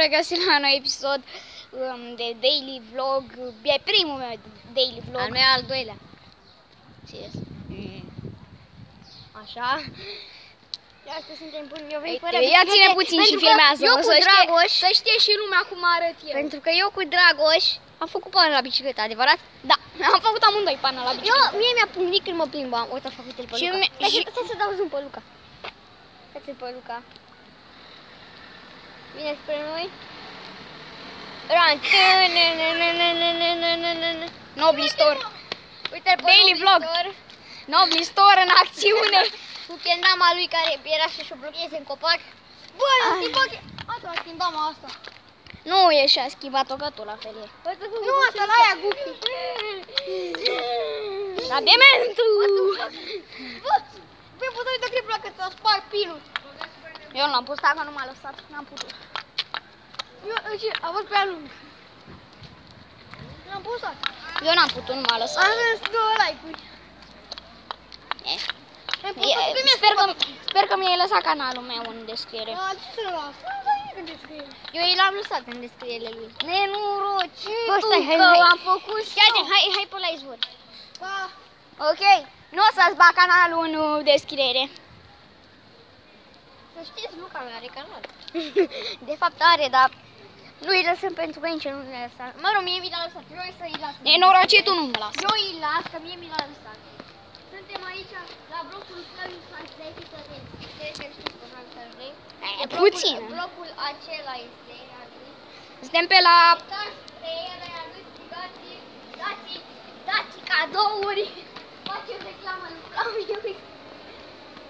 regăsit la un nou episod de daily vlog. E primul meu daily vlog. Al meu al doilea. Serios. Așa. Asta suntem buni. Eu vin fără Ia ține puțin și filmează. Eu cu Dragoș. Să știe și lumea cum arăt eu. Pentru că eu cu Dragoș am făcut pană la bicicletă, adevărat? Da, am făcut amândoi pană la bicicletă. Mie mi-a puncnit când mă plimbam. Uite, a făcut el pe Luca. Stai să dau zoom pe Luca. Stai pe Luca. Vine spre noi. Run. Nobly Store. Uite-l pe Daily vlog. Nobly Store în acțiune. Cu kendama lui care era și-o blocheze în copac. Bă, a schimbat. Asta a schimbat asta. Nu e și-a schimbat-o, că tu la fel e. Nu, asta la aia Gupi. Rabiamentul! Băi, poți uita clipul că ți-a spart pilul. Eu nu l-am pus, dacă nu m-a lăsat, n-am putut. A fost prea lung. L-am pus asta. Eu n-am putut, nu m-a lăsat. Am zis 2 like-uri. Sper că mi-ai lăsat canalul meu în descriere. Ce să las? În descriere. Eu l-am lăsat în descriere lui. Nenuroci, Bă, stai, hai, am făcut hai pe la izvor. Pa. Ok, nu o să-ți bag canalul în descriere. Să știți, Luca nu are canal. De fapt are, dar nu îi lăsăm pentru că nici nu ne lăsat. Mă rog, mie mi l-a lăsat. Eu să-i las. nenorocitul nu mă lasă. Eu îi las, că mie mi l-a lăsat. Suntem aici la blocul Flavius Sansley, să știți că Sansley. Puțin. Blocul acela este al lui. Suntem pe la... Dați cadouri! Facem reclamă lui Flavius.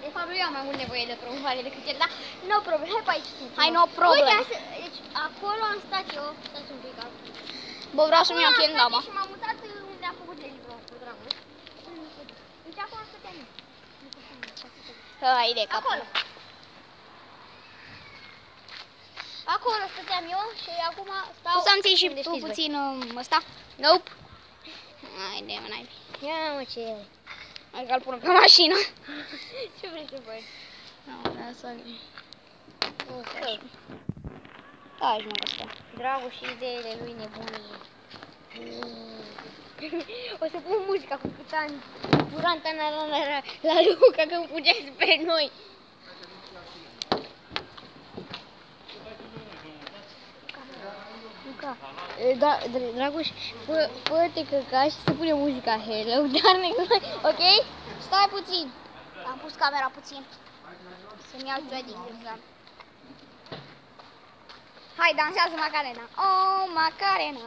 De fapt, eu am mai mult nevoie de promovare decât el, dar no problem, hai pe aici. Hai, no problem. Uite, deci acolo am stat eu, stați un pic acolo. Bă, vreau să-mi iau kendama. Și m-am mutat unde a făcut el cu Dragoș. Deci acolo stăteam eu. Hai de cap. Acolo. Acolo stăteam eu și acum stau... Tu să-mi ții și tu puțin ăsta? Nope. Hai de mă, n-ai. Ia mă, ce e? Hai că-l pun pe mașină. Ce vrei să faci? Nu, lasă-l. Taci, mă, ăsta. Dragoș și ideile lui nebune. O să pun muzica cu Puranta la Luca când fugea spre noi. Luca, da, Dragoș, fă-te căca și să pune muzica Hello, dar ok? Stai puțin. Am pus camera puțin. Să-mi iau wedding. Hai, dansează Macarena. Oh, Macarena.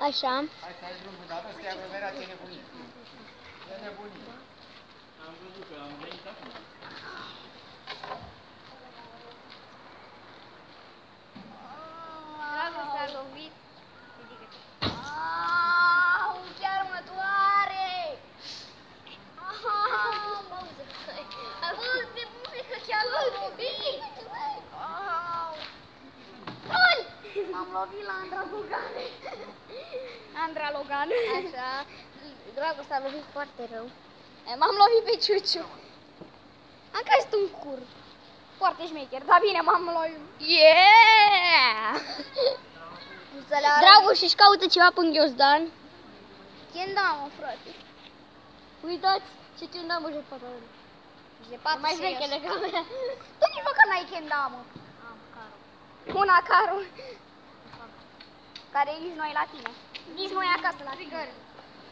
Așa. Hai să ai drumul, dar ăsta e aglomerație nebunie. E nebunie. Am văzut că am venit acum. Dragoș s-a lovit. Au, chiar mă doare. Auzi, muzică chiar l-a lovit. M-am lovit la Andra Logan. Andra Logan. Așa. Dragoș s-a lovit foarte rău. M-am lovit pe Ciuciu. Am căzut în cur. Foarte șmecher, dar bine, m-am lovit. Yeah! Dragoș își caută ceva pe ghiozdan. Kendama, frate. Uitați ce kendama și patată. Mai veche de camera. Tu nici măcar n-ai kendama. Am caro. Una caro. Care e nici noi la tine. Nici noi acasă la tine.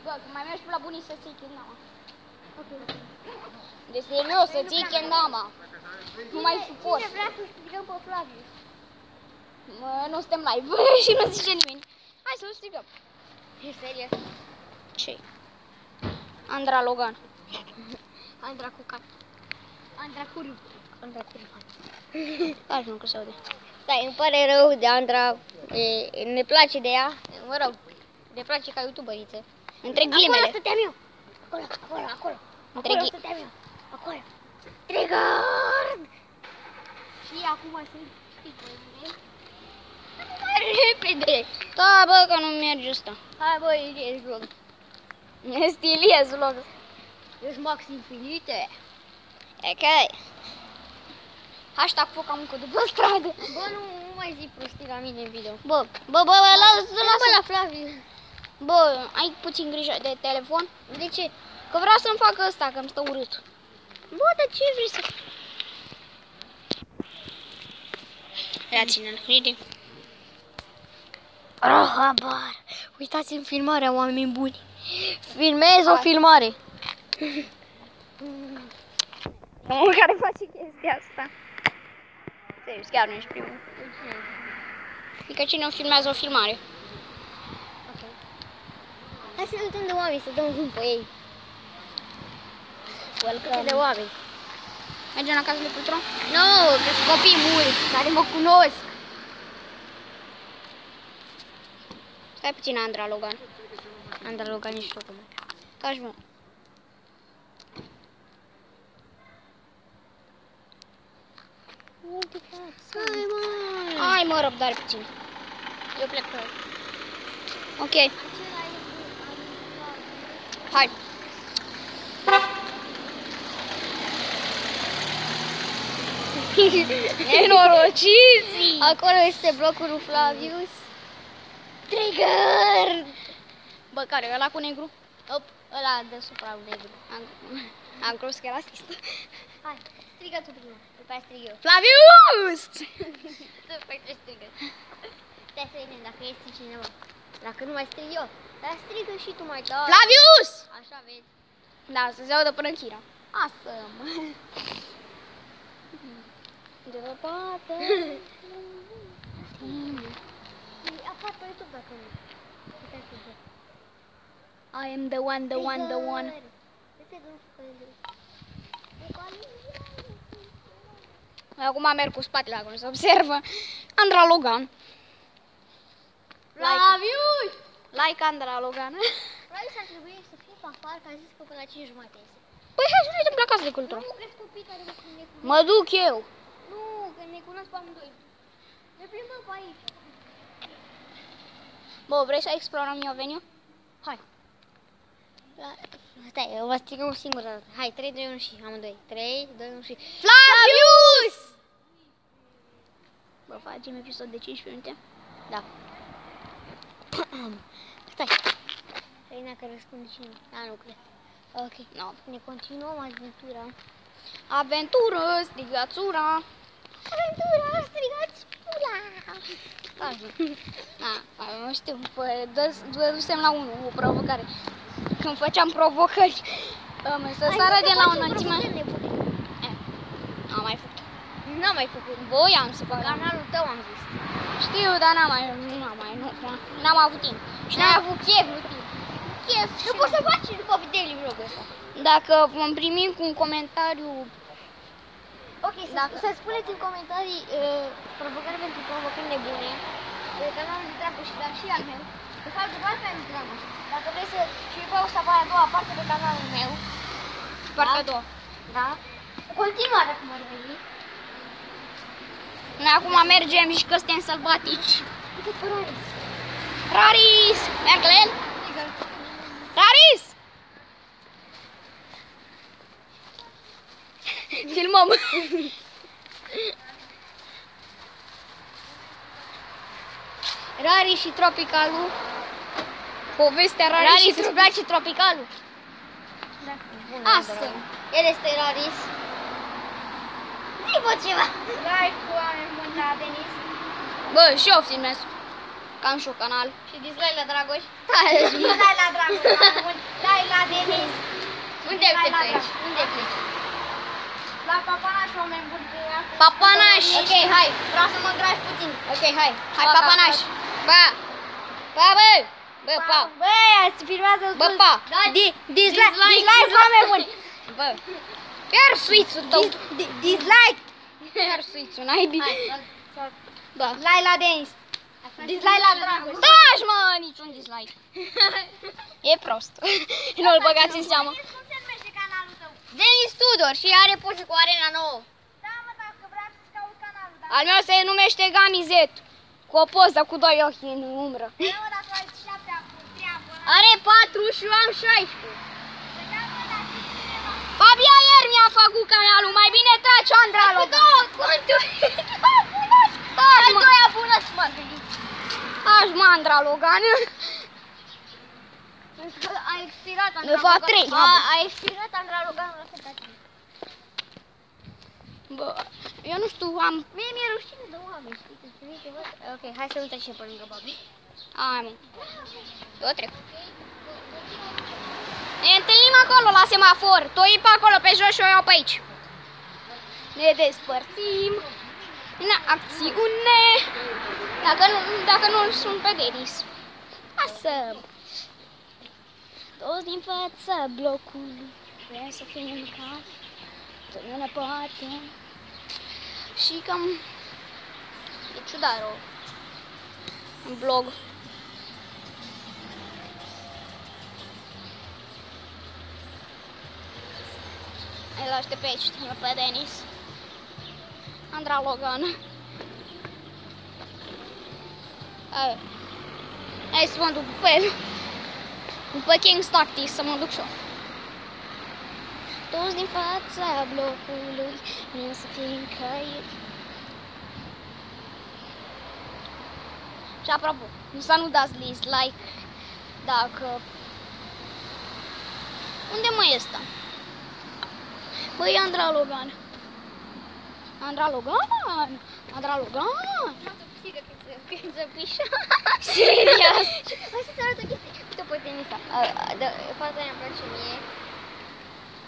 Bă, când mai mergi pe la bunii să-ți iei kendama. Ok. De serios, să-ți iei kendama. Nu mai suport. Cine vrea să strigăm pe Flavius? Mă, nu suntem live și nu zice nimeni. Hai să-l strigăm. E serios. Ce? Andra Logan. Andra Cucat. Andra Curiu. Andra Curiu. Hai nu că se aude. Stai, îmi pare rău de Andra. Ne place de ea. Mă rog, ne place ca youtuberiță. Între ghilimele. Acolo stăteam eu. Acolo. Acolo stăteam eu. Acolo. Trigger! Și acum sunt stickere. Mai repede. Da, bă, că nu merge ăsta. Hai, bă, ești vlog. Stiliez vlog. Ești max infinite. Ok. Hashtag foca muncă după stradă. Bă, nu mai zi prostii la mine în video. Bă, lasă la Flaviu. Bă, ai puțin grijă de telefon? De ce? Că vreau să-mi fac ăsta, că îmi stă urât. Bă, dar ce vrei să... Ia ține-l, uite. Rahabar. Uitați în filmarea, oameni buni. Filmez o filmare. Omul care face chestia asta. Serios, chiar nu ești primul. Adică cine o filmează o filmare? Hai să ne uităm de oameni, să dăm zoom pe ei. Welcome de oameni. Mergem la casă de Pultron? Nu, că sunt copii mulți care mă cunosc. Stai puțin, Andra Logan. Andra Logan ești făcut. Taci, mă. Hai, mă. Hai, mă, răbdare puțin. Eu plec pe... Ok. Hai. Nenorociții! Acolo este blocul lui Flavius. Trigger! Bă, care? Ăla cu negru? Op, ăla deasupra lui negru. Am crezut că era rasistă. Hai, strigă tu prima, după aia strig eu. Flavius! După aia strigă. Stai să vedem dacă este cineva. Dacă nu mai strig eu, dar strigă și tu mai tare. Flavius! Așa vezi. Da, să se audă până în Chira. Asta, mă. Departe. Apar pe YouTube dacă nu. I am the one, the one, the one. Acum merg cu spatele acolo, se observă. Andra Logan. Flavius! Like Andra Logan. Flavius ar trebui să fie pe afară, că a zis că până la 5 jumate iese. Păi hai să ne uităm la casă de cultură. Nu, crezi copii care mă cunosc. Mă duc eu. Nu, că ne cunosc pe amândoi. Ne plimbăm pe aici. Bă, vrei să explorăm New Avenue? Hai. Stai, eu vă strigăm o singură dată. Hai, 3, 2, 1 și amândoi. 3, 2, 1 și... Flavius! Bă, facem episod de 15 minute? Da. Stai. Reina că răspunde cineva. Da, nu cred. Ok. No. Ne continuăm aventura. Aventură, strigațura. Aventura, strigați pula! Nu știu, dădusem la 1 o provocare. Când făceam provocări, să sară de la o înălțime. Am mai făcut. N-am mai făcut. Voiam să fac. Canalul tău am zis. Știu, dar n-am avut timp. Și n-am avut chef, nu timp. Chef. Nu poți să faci după daily vlog ăsta. Dacă vom primi cu un comentariu... Ok, să spuneți în comentarii provocări pentru provocări nebune. Pe canalul de treabă și dar și al meu. De fapt, după aceea nu treabă. Dacă vrei să și pe o să apare a doua parte pe canalul meu. Partea a doua. Da? Continuare acum ar veni. Noi acum mergem și că suntem sălbatici. Uite pe Raris. Raris! Merg la el? Raris! Filmăm! Raris și Tropicalul. Povestea Raris Raris, și îți place Tropicalul? Da. Asta. El este Raris. Zi-vă ceva. Like cu oameni buni la Denis. Bă, și eu filmez. Ca în și canal. Și dislike la Dragoș. Like la Dragoș, oameni buni. Like la Denis. Unde pleci? Unde pleci? La Papanaș, oameni buni. Papanaș. Ok, hai. Vreau să mă grași puțin. Ok, hai. Hai, Pa, Papanaș. Pa. Pa, bă. Bă, pa. Bă, ați filmează Bă, pa. Dislike, oameni buni. Bă. Iar suițul tău. Dislike. Iar suițul, naibii. Da. Like la Denis. Dislike la Dragoș. Taci, mă, niciun dislike. E prost. Nu-l băgați în seamă. Cum se numește canalul tău? Denis Tudor și are poze cu arena nouă. Da, mă, dacă vreau să-ți caut canalul, da? Al meu se numește Gamizet. Cu o poză cu 2 ochi în umbră. Da, mă, dacă ai 7 acum, treabă. Are 4 și eu am 16. Da, mă, dacă cineva. Abia ieri mi-a făcut canalul, mai bine tragi Andra Logan. Cu 2 conturi. Ai 2 abonați, mă gândit. Aș mă Andra Logan. A expirat Andra Ne fac Logan. 3. A expirat Andra Logan la fetație. Bă, eu nu știu, am... Mie mi-e rușine de oameni, știi? Ok, hai să nu trecem pe lângă Babi. Hai, mă. Eu trec. Ne întâlnim acolo la semafor. Tu iei pe acolo pe jos și eu iau pe aici. Ne despărțim. În acțiune. Dacă nu sunt pe Denis. Lasă. Toți din fața blocului. Vrem să fim în cal. Tot nu ne poate. Și cam... E ciudat rău. În vlog. Îl aștept pe aici, pe Denis. Andra Logan. Hai să mă duc pe el. După King's Tactics să mă duc și eu. Toți din fața blocului vrem să fim căiți. Și apropo, să nu dați dislike dacă... Unde mai este? Băi, Andra Logan. Andra Logan! Andra Logan! Când se pișă. Serios? Hai să-ți arăt o chestie. Uite pe tenisa. Fata aia îmi place mie.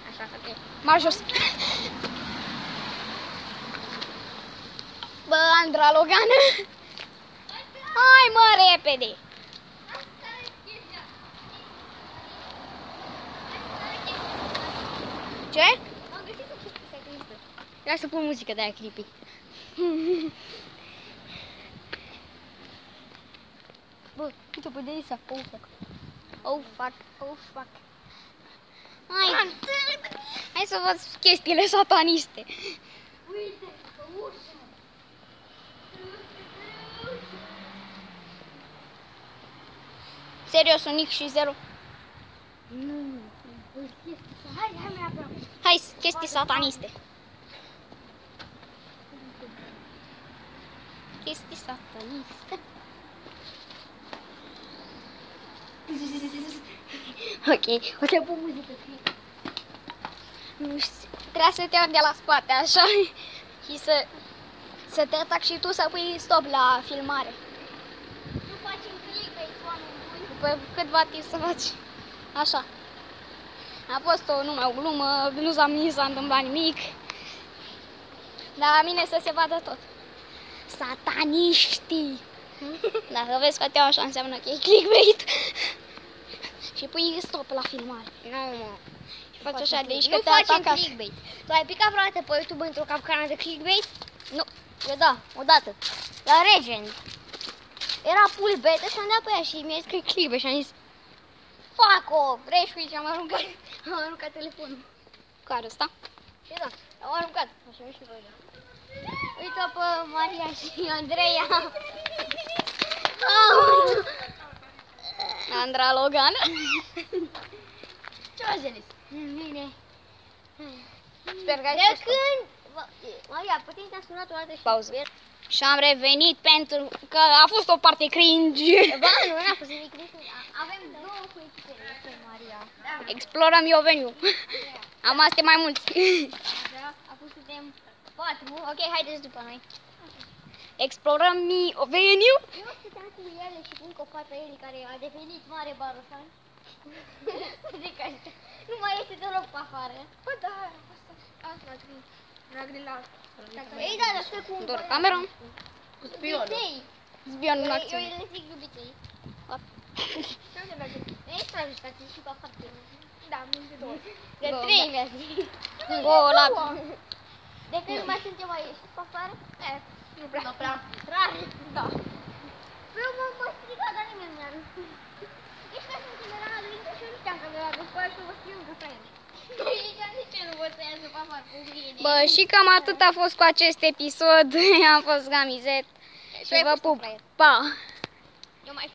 Așa, ok. Mai jos. Bă, Andra Logan. Hai, mă, repede. Ce? Am găsit o chestie secretă. Ia să pun muzică de aia creepy. Bă, uite pe Denisa. Oh, fuck. Oh, fuck. Oh, fuck. Hai să văd chestiile sataniste. Uite, pe ușă. Serios, un X și 0. Nu. Hai mai aproape. Hai, chestii sataniste. Chestii sataniste. Ok, o să pun muzică. Nu știu, trebuie să te ori de la spate, așa, și să te atac și tu să pui stop la filmare. Nu facem clickbait, oameni buni. După câtva timp să faci așa. A fost numai o glumă, nu s-a întâmplat nimic. Dar la mine să se vadă tot. Sataniștii! Dacă vezi că te așa înseamnă că e clickbait. Și pui stop la filmare. Nu, mă. Și faci așa de aici că Nu te-a facem atacat. clickbait. Tu ai picat vreodată pe YouTube într-o capcană de clickbait? Nu. Eu da, odată. La Regent. Era full beta și am dat pe ea și mi-a scris clickbait și am zis fuck off, rage și am aruncat telefonul. Care ăsta? Și da, am aruncat. Așa și voi da. Uite pe Maria și Andreea. Andra Logan. Ce v-ați zis? Bine. Sper că ai De fost când... Maria, putem te-a sunat o dată și... pauză. Și am revenit pentru că a fost o parte cringe. Ba, nu a fost nimic. Avem două cuițele cu Maria. Explorăm Ioveniu. Am astea mai mulți. Așa, acum suntem 4. Ok, haideți după noi. Explorăm Ioveniu. Eu stăteam cu ele și cu încă o fată Eli care a devenit mare barofan. Zic așa. Nu mai este deloc pe afară. Bă, da, asta la grilat. Ei, da, dar stă cu un Doar camera. Cu spionul. Zbionul în Eu acțiune. le zic iubitei. Ei, strajustați și pe afară. Da, de două. De Două, 3 mi-a zis. Două la... De când mai suntem mai ieșit pe afară? Nu prea. Rar. Da. Eu mă strigat, dar nimeni nu mi-a râs. Ești ca să când era adultă și eu nu știam că mi-a râs, pe aia și o vă scriu că pe el. Ești de ce nu vă să iasă pe afară cu mine? Bă, și cam atât a fost cu acest episod. Am fost Gamizet. Și vă pup. Pa! Eu mai